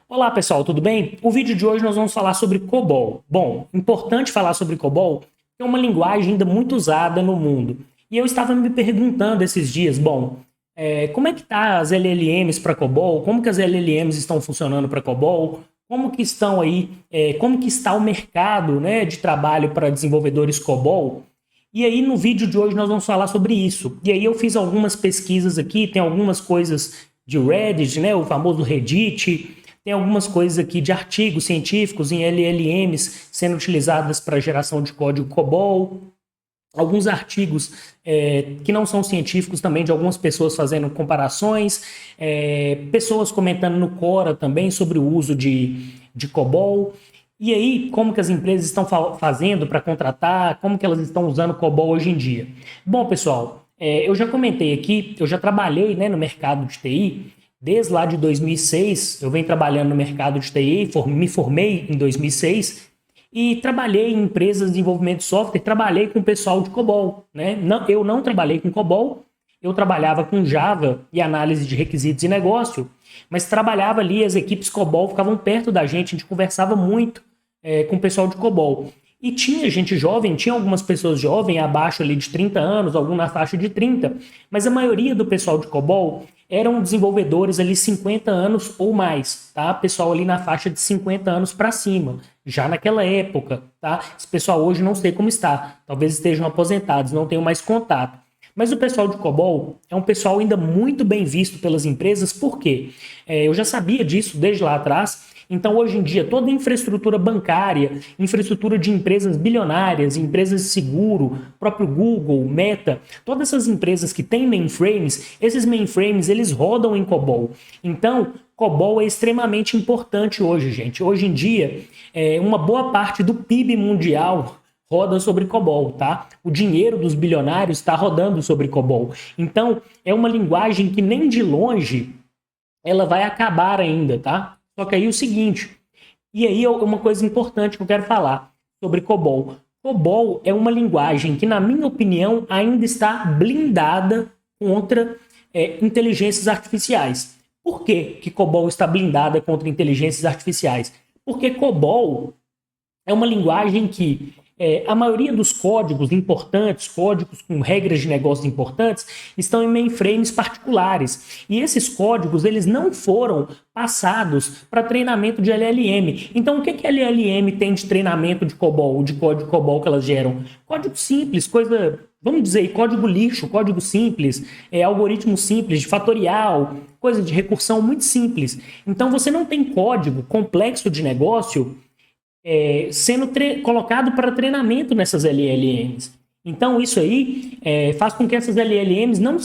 Olá pessoal, tudo bem? O vídeo de hoje nós vamos falar sobre COBOL. Bom, importante falar sobre COBOL, que é uma linguagem ainda muito usada no mundo. E eu estava me perguntando esses dias, como é que tá as LLMs para COBOL? Como que as LLMs estão funcionando para COBOL? Como que estão aí, como que está o mercado, né, de trabalho para desenvolvedores COBOL? E aí no vídeo de hoje nós vamos falar sobre isso. E aí eu fiz algumas pesquisas aqui, tem algumas coisas de Reddit, né, o famoso Reddit. Tem algumas coisas aqui de artigos científicos em LLMs sendo utilizadas para geração de código COBOL, alguns artigos que não são científicos também, de algumas pessoas fazendo comparações, pessoas comentando no Quora também sobre o uso de COBOL. E aí, como que as empresas estão fazendo para contratar, como que elas estão usando COBOL hoje em dia? Bom, pessoal, eu já comentei aqui, eu já trabalhei, né, no mercado de TI. Desde lá de 2006, eu venho trabalhando no mercado de TI, me formei em 2006 e trabalhei em empresas de desenvolvimento de software, trabalhei com o pessoal de COBOL, né? Não, eu não trabalhei com COBOL, eu trabalhava com Java e análise de requisitos de negócio, mas trabalhava ali, as equipes COBOL ficavam perto da gente, a gente conversava muito com o pessoal de COBOL. E tinha gente jovem, tinha algumas pessoas jovens, abaixo ali de 30 anos, algum na faixa de 30, mas a maioria do pessoal de COBOL eram desenvolvedores ali 50 anos ou mais, tá? Pessoal ali na faixa de 50 anos para cima, já naquela época, tá? Esse pessoal hoje não sei como está, talvez estejam aposentados, não tenho mais contato. Mas o pessoal de COBOL é um pessoal ainda muito bem visto pelas empresas, por quê? Eu já sabia disso desde lá atrás. Então, hoje em dia, toda a infraestrutura bancária, infraestrutura de empresas bilionárias, empresas de seguro, próprio Google, Meta, todas essas empresas que têm mainframes, esses mainframes, eles rodam em COBOL. Então, COBOL é extremamente importante hoje, gente. Hoje em dia, uma boa parte do PIB mundial roda sobre COBOL, tá? O dinheiro dos bilionários está rodando sobre COBOL. Então, é uma linguagem que nem de longe ela vai acabar ainda, tá? Só que aí é o seguinte, e aí é uma coisa importante que eu quero falar sobre COBOL. COBOL é uma linguagem que, na minha opinião, ainda está blindada contra inteligências artificiais. Por que COBOL está blindada contra inteligências artificiais? Porque COBOL é uma linguagem que a maioria dos códigos importantes, códigos com regras de negócios importantes, estão em mainframes particulares. E esses códigos, eles não foram passados para treinamento de LLM. Então, o que a LLM tem de treinamento de COBOL, de código COBOL que elas geram? Código simples, coisa, vamos dizer, código lixo, código simples, algoritmo simples, de fatorial, coisa de recursão muito simples. Então, você não tem código complexo de negócio sendo colocado para treinamento nessas LLMs. Então, isso aí faz com que essas LLMs não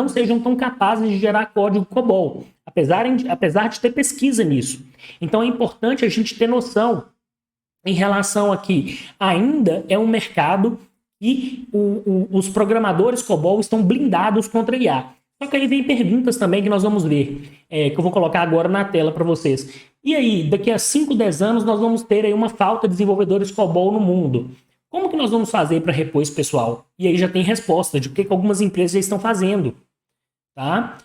sejam tão capazes de gerar código COBOL, apesar de ter pesquisa nisso. Então, é importante a gente ter noção em relação a que ainda é um mercado e os programadores COBOL estão blindados contra IA. Só que aí vem perguntas também que nós vamos ver, que eu vou colocar agora na tela para vocês. E aí, daqui a 5, 10 anos, nós vamos ter aí uma falta de desenvolvedores COBOL no mundo. Como que nós vamos fazer para repor esse pessoal? E aí já tem resposta de o que algumas empresas já estão fazendo, tá?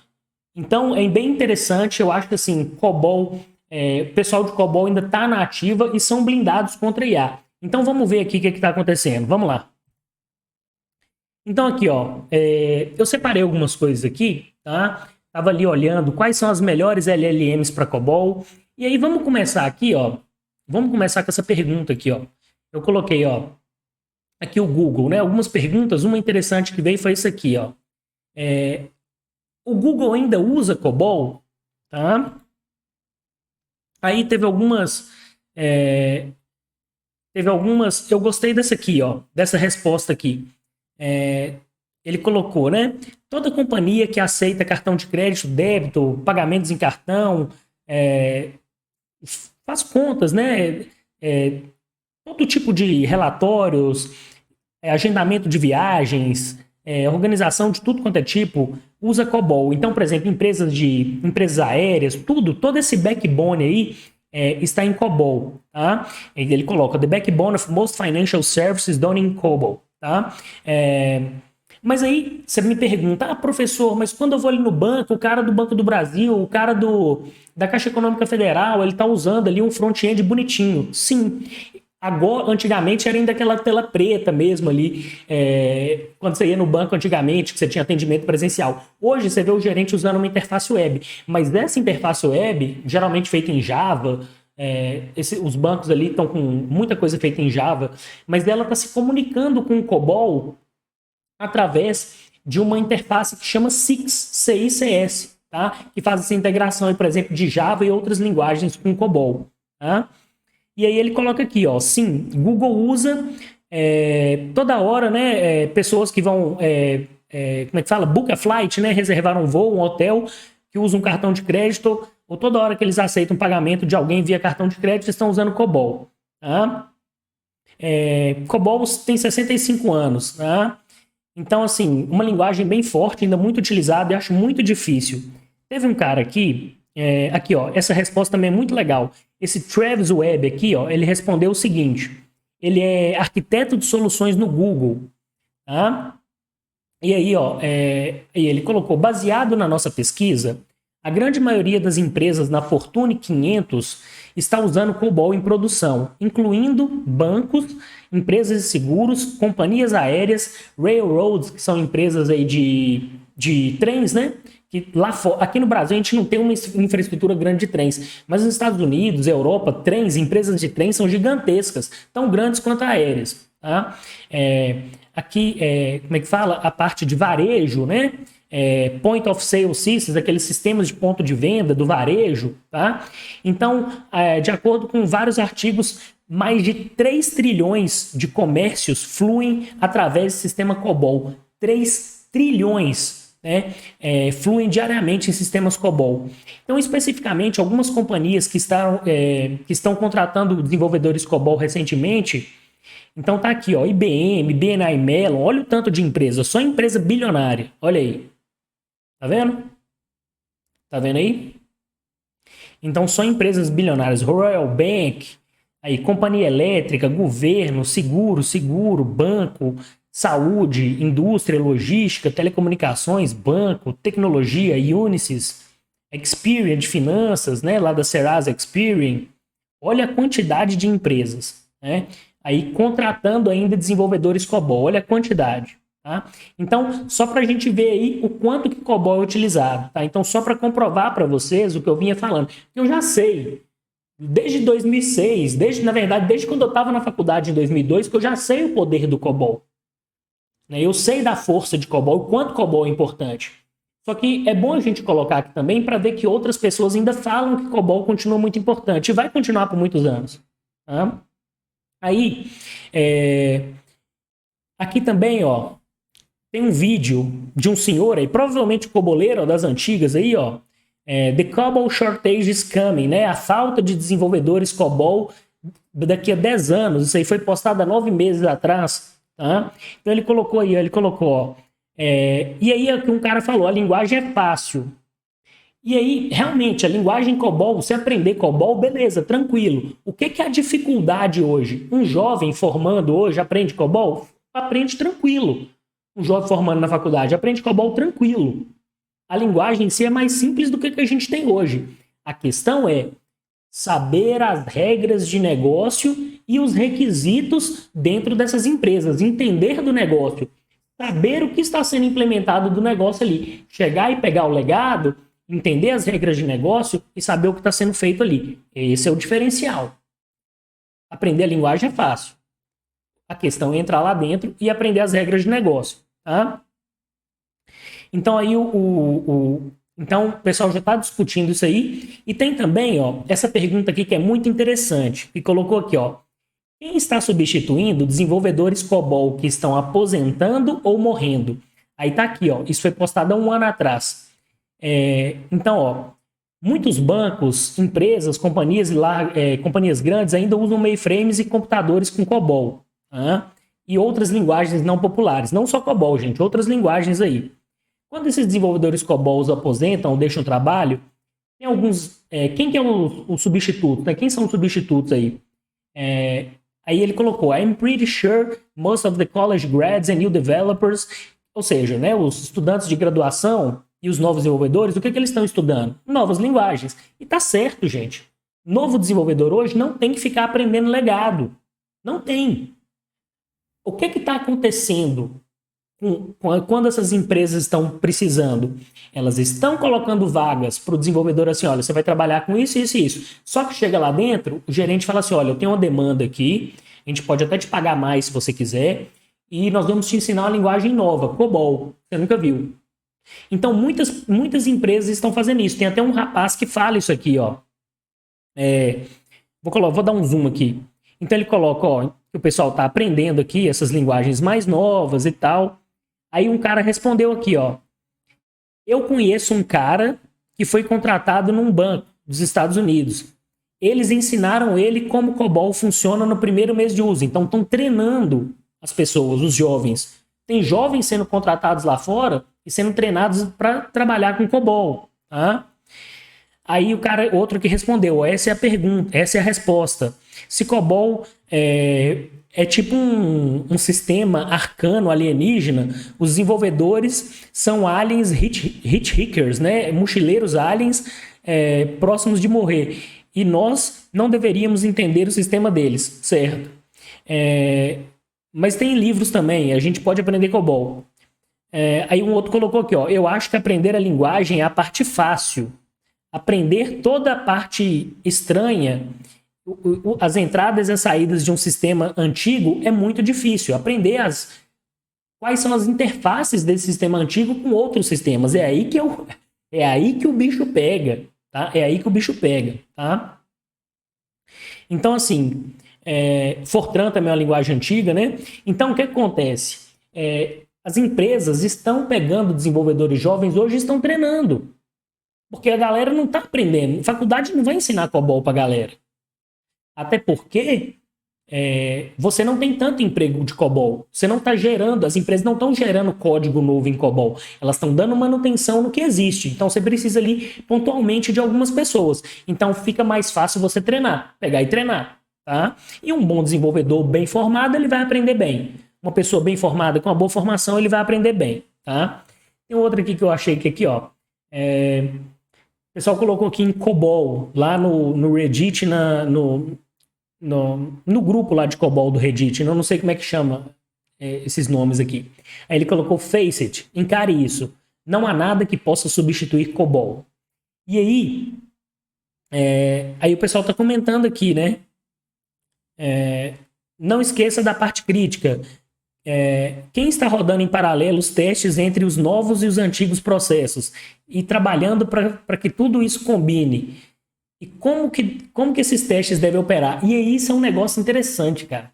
Então, é bem interessante, eu acho que assim, COBOL, o pessoal de COBOL ainda está na ativa e são blindados contra IA. Então, vamos ver aqui o que está acontecendo. Vamos lá. Então, aqui, ó, eu separei algumas coisas aqui, tá? Tava ali olhando quais são as melhores LLMs para COBOL. E aí, vamos começar aqui, ó. Vamos começar com essa pergunta aqui, ó. Eu coloquei, ó, aqui o Google, né? Algumas perguntas. Uma interessante que veio foi isso aqui, ó. O Google ainda usa COBOL, tá? Aí teve algumas. Eu gostei dessa aqui, ó, dessa resposta aqui. Ele colocou, né? Toda companhia que aceita cartão de crédito, débito, pagamentos em cartão, faz contas, né? Todo tipo de relatórios, agendamento de viagens, organização de tudo quanto é tipo, usa COBOL. Então, por exemplo, empresas aéreas, todo esse backbone aí está em COBOL, tá? Ele coloca the backbone of most financial services done in COBOL, tá? Mas aí você me pergunta, professor, mas quando eu vou ali no banco, o cara do Banco do Brasil, o cara da Caixa Econômica Federal, ele tá usando ali um front-end bonitinho. Sim. Agora, antigamente era ainda aquela tela preta mesmo ali, quando você ia no banco antigamente, que você tinha atendimento presencial. Hoje você vê o gerente usando uma interface web, mas essa interface web, geralmente feita em Java, os bancos ali estão com muita coisa feita em Java, mas ela está se comunicando com o COBOL através de uma interface que chama CICS, tá? Que faz essa integração, por exemplo, de Java e outras linguagens com o COBOL, tá? E aí ele coloca aqui, ó, sim, Google usa toda hora, né, pessoas que vão, como é que fala? Book a flight, né, reservar um voo, um hotel, que usam um cartão de crédito, ou toda hora que eles aceitam pagamento de alguém via cartão de crédito, estão usando COBOL. Tá? COBOL tem 65 anos, tá? Então, assim, uma linguagem bem forte, ainda muito utilizada, e acho muito difícil. Teve um cara aqui, aqui, ó, essa resposta também é muito legal. Esse Travis Webb aqui, ó, ele respondeu o seguinte: ele é arquiteto de soluções no Google, tá? E aí, ó, ele colocou, baseado na nossa pesquisa, a grande maioria das empresas na Fortune 500 está usando COBOL em produção, incluindo bancos, empresas de seguros, companhias aéreas, railroads, que são empresas aí de trens, né? Que aqui no Brasil a gente não tem uma infraestrutura grande de trens, mas nos Estados Unidos, Europa, empresas de trens são gigantescas, tão grandes quanto aéreas. Tá? Aqui, como é que fala? A parte de varejo, né? Point of Sale Systems, aqueles sistemas de ponto de venda do varejo, tá? Então, de acordo com vários artigos, mais de 3 trilhões de comércios fluem através do sistema COBOL. 3 trilhões, né? Fluem diariamente em sistemas COBOL. Então, especificamente, algumas companhias que estão contratando desenvolvedores COBOL recentemente. Então tá aqui, ó, IBM, BNI Mellon, olha o tanto de empresa, só empresa bilionária, olha aí. Tá vendo? Tá vendo aí? Então só empresas bilionárias, Royal Bank, aí companhia elétrica, governo, seguro, banco, saúde, indústria, logística, telecomunicações, banco, tecnologia, Unisys, Experian de finanças, né, lá da Serasa Experian. Olha a quantidade de empresas, né? Aí contratando ainda desenvolvedores COBOL, olha a quantidade. Tá? Então, só para a gente ver aí o quanto que COBOL é utilizado. Tá? Então, só para comprovar para vocês o que eu vinha falando. Eu já sei, desde 2006, na verdade, desde quando eu estava na faculdade em 2002, que eu já sei o poder do COBOL. Né? Eu sei da força de COBOL, o quanto COBOL é importante. Só que é bom a gente colocar aqui também para ver que outras pessoas ainda falam que COBOL continua muito importante e vai continuar por muitos anos. Tá? Aí, aqui também, ó, tem um vídeo de um senhor aí, provavelmente coboleiro das antigas aí, ó, The COBOL Shortage is Coming, né? A falta de desenvolvedores COBOL daqui a 10 anos. Isso aí foi postado há 9 meses atrás, tá? Então ele colocou aí, ó, e aí é o que um cara falou, a linguagem é fácil. E aí, realmente, a linguagem COBOL, você aprender COBOL, beleza, tranquilo. O que é a dificuldade hoje? Um jovem formando hoje aprende COBOL? Aprende tranquilo. Um jovem formando na faculdade aprende COBOL tranquilo. A linguagem em si é mais simples do que a gente tem hoje. A questão é saber as regras de negócio e os requisitos dentro dessas empresas, entender do negócio, saber o que está sendo implementado do negócio ali, chegar e pegar o legado, entender as regras de negócio e saber o que está sendo feito ali. Esse é o diferencial. Aprender a linguagem é fácil. A questão é entrar lá dentro e aprender as regras de negócio. Tá? Então aí então o pessoal já está discutindo isso aí. E tem também, ó, essa pergunta aqui que é muito interessante, que colocou aqui, ó. Quem está substituindo desenvolvedores COBOL que estão aposentando ou morrendo? Aí tá aqui, ó. Isso foi postado há um ano atrás. Então, ó, muitos bancos, empresas, companhias grandes ainda usam mainframes e computadores com COBOL. Tá? E outras linguagens não populares. Não só COBOL, gente, outras linguagens aí. Quando esses desenvolvedores COBOL os aposentam ou deixam o trabalho, tem alguns... quem que é o substituto? Né? Quem são os substitutos aí? Aí ele colocou, I'm pretty sure most of the college grads and new developers Ou seja, né, os estudantes de graduação e os novos desenvolvedores, o que eles estão estudando? Novas linguagens. E tá certo, gente. Novo desenvolvedor hoje não tem que ficar aprendendo legado. Não tem. O que está acontecendo quando essas empresas estão precisando? Elas estão colocando vagas para o desenvolvedor assim, olha, você vai trabalhar com isso, isso e isso. Só que chega lá dentro, o gerente fala assim, olha, eu tenho uma demanda aqui, a gente pode até te pagar mais se você quiser, e nós vamos te ensinar uma linguagem nova, COBOL, você nunca viu. Então, muitas empresas estão fazendo isso. Tem até um rapaz que fala isso aqui, ó. Vou dar um zoom aqui. Então, ele coloca, ó, que o pessoal está aprendendo aqui essas linguagens mais novas e tal. Aí um cara respondeu aqui, ó. Eu conheço um cara que foi contratado num banco dos Estados Unidos. Eles ensinaram ele como o COBOL funciona no primeiro mês de uso. Então, estão treinando as pessoas, os jovens. Tem jovens sendo contratados lá fora e sendo treinados para trabalhar com COBOL, tá? Aí o cara, outro que respondeu, essa é a pergunta, essa é a resposta. Se COBOL é tipo um sistema arcano alienígena, os desenvolvedores são aliens hitchhikers, né? Mochileiros aliens próximos de morrer. E nós não deveríamos entender o sistema deles, certo? Mas tem livros também, a gente pode aprender COBOL. Aí um outro colocou aqui, ó, eu acho que aprender a linguagem é a parte fácil. Aprender toda a parte estranha, as entradas e as saídas de um sistema antigo é muito difícil. Aprender quais são as interfaces desse sistema antigo com outros sistemas. É aí que o bicho pega, tá? É aí que o bicho pega, tá? Então, assim, Fortran também é uma linguagem antiga, né? Então, o que acontece? As empresas estão pegando desenvolvedores jovens hoje e estão treinando. Porque a galera não está aprendendo. Faculdade não vai ensinar COBOL para a galera. Até porque você não tem tanto emprego de COBOL. Você não está gerando, as empresas não estão gerando código novo em COBOL. Elas estão dando manutenção no que existe. Então você precisa ali pontualmente de algumas pessoas. Então fica mais fácil você treinar, pegar e treinar. Tá? E um bom desenvolvedor bem formado, ele vai aprender bem. Uma pessoa bem formada, com uma boa formação, ele vai aprender bem. Tá? Tem outra aqui que eu achei que aqui, ó. O pessoal colocou aqui em COBOL, lá no Reddit, no grupo lá de COBOL do Reddit, eu não sei como é que chama esses nomes aqui. Aí ele colocou Face it, encare isso. Não há nada que possa substituir COBOL. E aí o pessoal está comentando aqui, né? Não esqueça da parte crítica. Quem está rodando em paralelo os testes entre os novos e os antigos processos e trabalhando para que tudo isso combine? E como que esses testes devem operar? E aí isso é um negócio interessante, cara.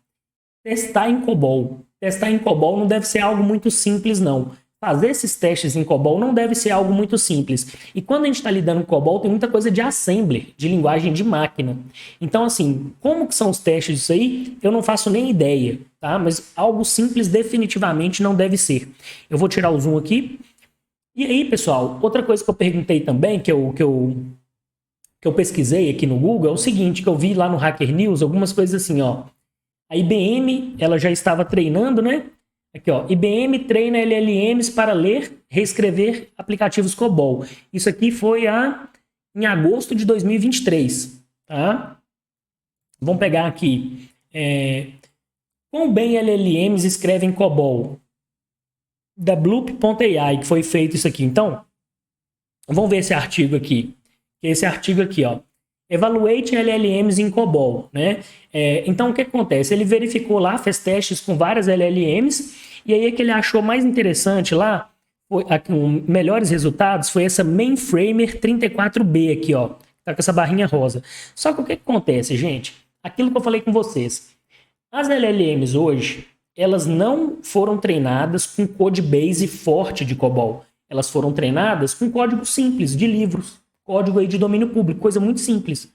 Testar em COBOL. Testar em COBOL não deve ser algo muito simples, não. Fazer esses testes em COBOL não deve ser algo muito simples. E quando a gente está lidando com COBOL, tem muita coisa de assembly, de linguagem de máquina. Então, assim, como que são os testes disso aí? Eu não faço nem ideia, tá? Mas algo simples definitivamente não deve ser. Eu vou tirar o zoom aqui. E aí, pessoal, outra coisa que eu perguntei também, que eu pesquisei aqui no Google, é o seguinte, que eu vi lá no Hacker News, algumas coisas assim, ó. A IBM, ela já estava treinando, né? Aqui, ó, IBM treina LLMs para ler, reescrever aplicativos COBOL. Isso aqui foi em agosto de 2023, tá? Vamos pegar aqui. Quão bem LLMs escrevem COBOL? Da Bloop.ai, que foi feito isso aqui. Então, vamos ver esse artigo aqui. Esse artigo aqui, ó. Evaluate LLMs em COBOL, né? Então, o que acontece? Ele verificou lá, fez testes com várias LLMs, e aí o que ele achou mais interessante lá, melhores resultados, foi essa Mainframer 34B aqui, ó. Tá com essa barrinha rosa. Só que o que acontece, gente? Aquilo que eu falei com vocês. As LLMs hoje, elas não foram treinadas com codebase forte de COBOL. Elas foram treinadas com código simples, de livros. Código aí de domínio público, coisa muito simples.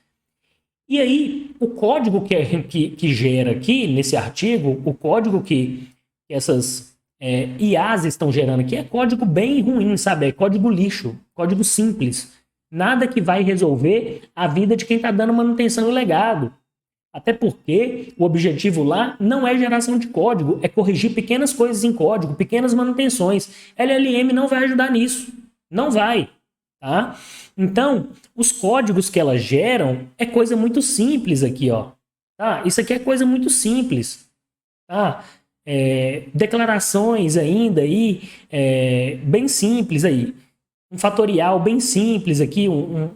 E aí, o código que gera aqui, nesse artigo, o código que essas IAs estão gerando aqui é código bem ruim, sabe? É código lixo, código simples. Nada que vai resolver a vida de quem está dando manutenção no legado. Até porque o objetivo lá não é geração de código, é corrigir pequenas coisas em código, pequenas manutenções. LLM não vai ajudar nisso. Não vai. Tá? Então, os códigos que elas geram é coisa muito simples aqui, ó. Tá? Isso aqui é coisa muito simples. Tá? Declarações ainda aí, bem simples aí. Um fatorial bem simples aqui, um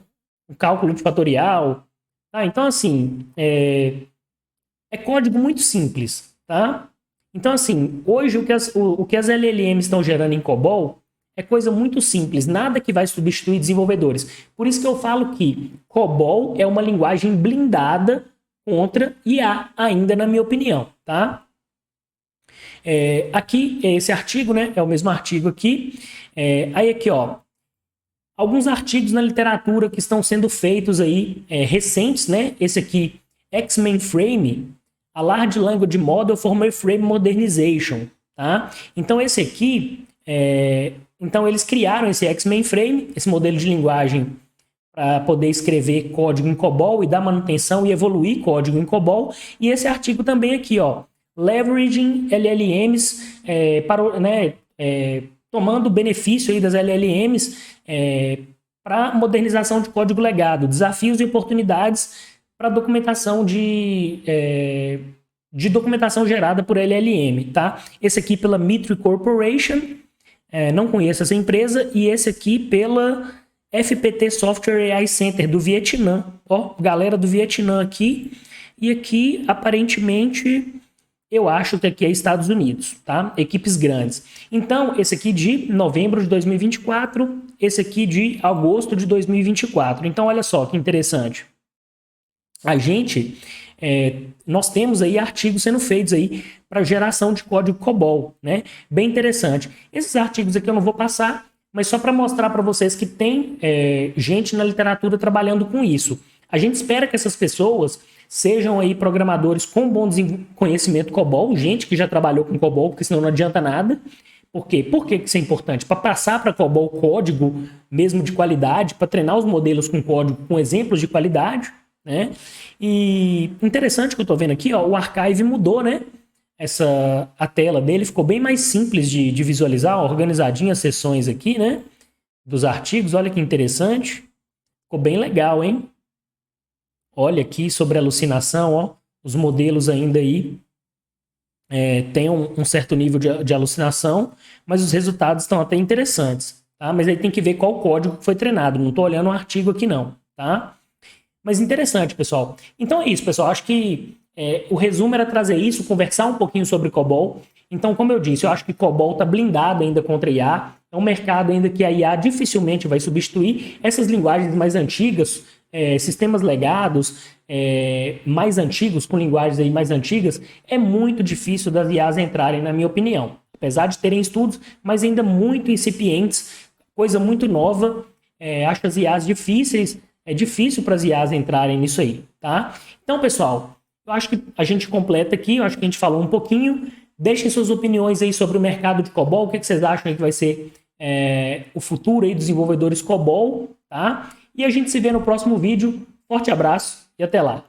cálculo de fatorial. Tá? Então, assim, é código muito simples. Tá? Então, assim, hoje o que as LLMs estão gerando em COBOL é coisa muito simples, nada que vai substituir desenvolvedores. Por isso que eu falo que COBOL é uma linguagem blindada contra IA, ainda na minha opinião, tá? Aqui, esse artigo, né? É o mesmo artigo aqui. Aí aqui, ó. Alguns artigos na literatura que estão sendo feitos aí, recentes, né? Esse aqui, X-Mainframe, a Large Language Model for Mainframe Modernization, tá? Então, esse aqui... Então, eles criaram esse X-Mainframe, esse modelo de linguagem para poder escrever código em COBOL e dar manutenção e evoluir código em COBOL. E esse artigo também aqui, ó, Leveraging LLMs, tomando benefício aí das LLMs para modernização de código legado, desafios e oportunidades para documentação de documentação gerada por LLM, tá? Esse aqui pela Mitre Corporation, não conheço essa empresa, e esse aqui pela FPT Software AI Center do Vietnã. Ó, galera do Vietnã aqui. E aqui, aparentemente, eu acho que aqui é Estados Unidos, tá? Equipes grandes. Então, esse aqui de novembro de 2024, esse aqui de agosto de 2024. Então, olha só que interessante. Nós temos aí artigos sendo feitos aí para geração de código COBOL, né? Bem interessante. Esses artigos aqui eu não vou passar, mas só para mostrar para vocês que tem gente na literatura trabalhando com isso. A gente espera que essas pessoas sejam aí programadores com bom conhecimento COBOL, gente que já trabalhou com COBOL, porque senão não adianta nada. Por quê? Por que isso é importante? Para passar para COBOL código mesmo de qualidade, para treinar os modelos com código com exemplos de qualidade, né? E interessante que eu estou vendo aqui, ó, o Archive mudou, né? A tela dele ficou bem mais simples de visualizar, ó, organizadinha as seções aqui, né? Dos artigos, olha que interessante. Ficou bem legal, hein? Olha aqui sobre alucinação, ó, os modelos ainda aí tem um certo nível de alucinação, mas os resultados estão até interessantes, tá? Mas aí tem que ver qual código foi treinado, não estou olhando o artigo aqui não, tá? Mas interessante, pessoal. Então é isso, pessoal. Acho que o resumo era trazer isso, conversar um pouquinho sobre COBOL. Então, como eu disse, eu acho que COBOL está blindado ainda contra IA. É um mercado ainda que a IA dificilmente vai substituir. Essas linguagens mais antigas, sistemas legados mais antigos, com linguagens aí mais antigas, é muito difícil das IAs entrarem, na minha opinião. Apesar de terem estudos, mas ainda muito incipientes, coisa muito nova. Acho as IAs difíceis. É difícil para as IAs entrarem nisso aí, tá? Então, pessoal, eu acho que a gente completa aqui, eu acho que a gente falou um pouquinho. Deixem suas opiniões aí sobre o mercado de COBOL, o que vocês acham aí que vai ser o futuro aí dos desenvolvedores COBOL, tá? E a gente se vê no próximo vídeo. Forte abraço e até lá!